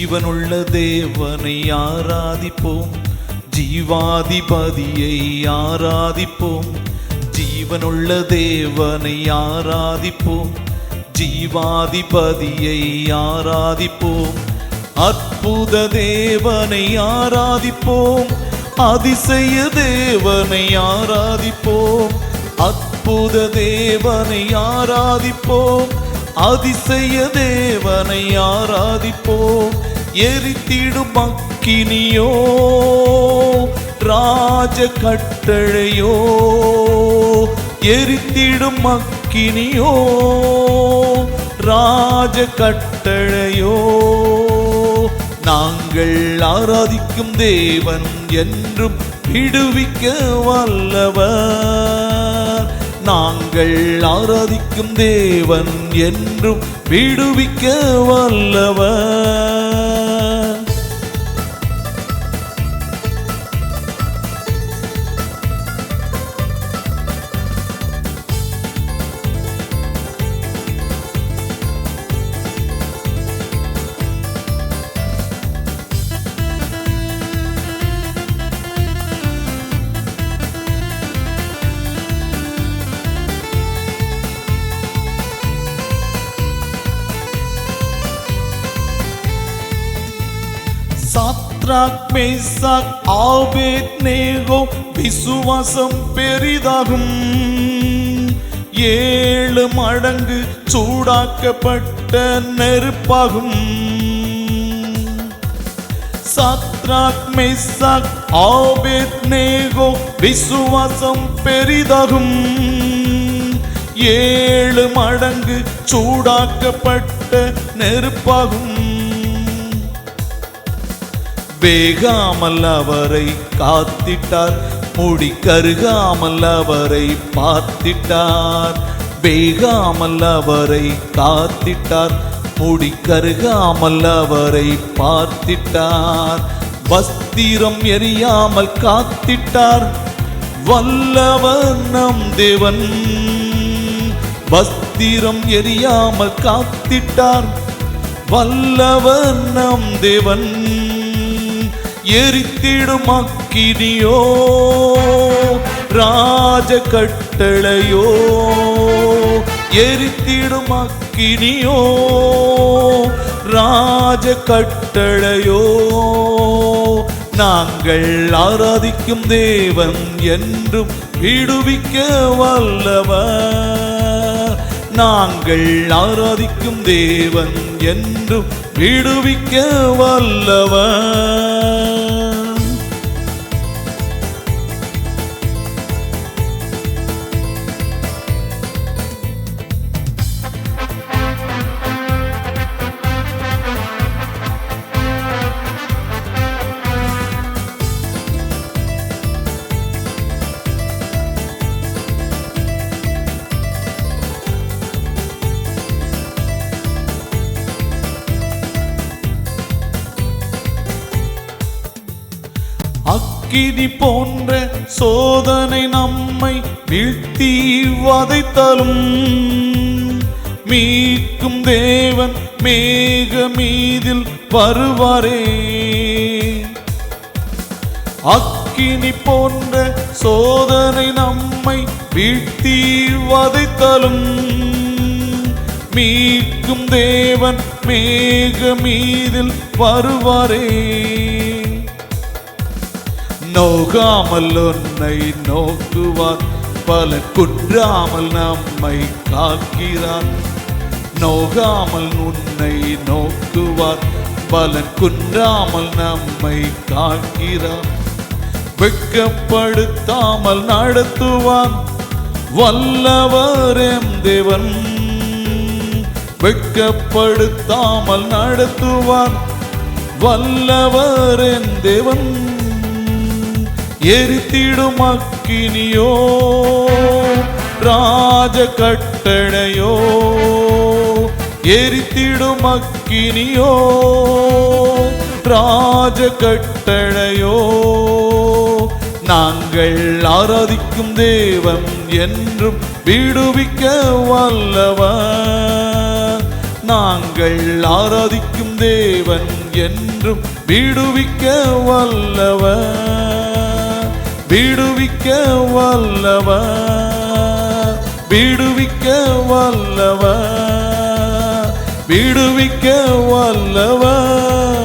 ஜீவனுள்ள தேவனை ஆராதிப்போம், ஜீவாதிபதியை ஆராதிப்போம். ஜீவனுள்ள தேவனை ஆராதிப்போம், ஜீவாதிபதியை ஆராதிப்போம். அற்புத தேவனை ஆராதிப்போம், அதிசய தேவனை ஆராதிப்போம். அற்புத தேவனை ஆராதிப்போம், அதிசய தேவனை ஆராதிப்போம். எரித்திடும் அக்கினியோ ராஜ கட்டளையோ, எரித்திடும் அக்கினியோ ராஜ கட்டளையோ. நாங்கள் ஆராதிக்கும் தேவன் என்றும் விடுவிக்க வல்லவர். நாங்கள் ஆராதிக்கும் தேவன் என்றும் விடுவிக்க வல்லவர். சாத்ராக் மேசாக் ஆபேத்நேகோ விசுவாசம் பெரிதாகும், 7 மடங்கு சூடாக்கப்பட்ட நெருப்பாகும். சாத்ராக் மேசாக் ஆபேத்நேகோ விசுவாசம் பெரிதாகும், 7 மடங்கு சூடாக்கப்பட்ட நெருப்பாகும். வேகாமல் அவரை காத்திட்டார், முடி கருகாமல் அவரை பார்த்திட்டார். வேகாமல் அவரை காத்திட்டார், முடி கருகாமல் அவரை பார்த்திட்டார். வஸ்திரம் எரியாமல் காத்திட்டார், வல்லவர் நம் தேவன். வஸ்திரம் எரியாமல் காத்திட்டார், வல்லவர் நம் தேவன். எரித்திடும் அக்கினியோ ராஜ கட்டளையோ, எரித்திடும் அக்கினியோ ராஜ கட்டளையோ. நாங்கள் ஆராதிக்கும் தேவன் என்றும் விடுவிக்க வல்லவர். நாங்கள் ஆராதிக்கும் தேவன் என்றும் விடுவிக்க வல்லவர். அக்கினி போன்ற சோதனை நம்மை வீழ்த்தி வதைத்தாலும், மீட்கும் தேவன் மேக மீதில் வருவாரே. அக்கினி போன்ற சோதனை நம்மை வீழ்த்தி வதைத்தாலும், மீட்கும் தேவன் மேக மீதில் வருவாரே. நோகாமல் உன்னை நோக்குவார், பல குன்றாமல் நம்மை காக்கிறார். நோகாமல் உன்னை நோக்குவார், பலன் குன்றாமல் நம்மை காக்கிறார். வெட்கப்படுத்தாமல் நடத்துவார், வல்லவர் எம் தேவன். வெட்கப்படுத்தாமல் நடத்துவார், வல்லவர் என் தேவன். எரித்திடும் அக்கினியோ ராஜ கட்டளையோ, எரித்திடும் அக்கினியோ ராஜ கட்டளையோ. நாங்கள் ஆராதிக்கும் தேவன் என்றும் விடுவிக்க வல்லவர். நாங்கள் ஆராதிக்கும் தேவன் என்றும் விடுவிக்க வல்லவர், விடுவிக்க வல்லவர், விடுவிக்க வல்லவர், விடுவிக்க வல்லவர்.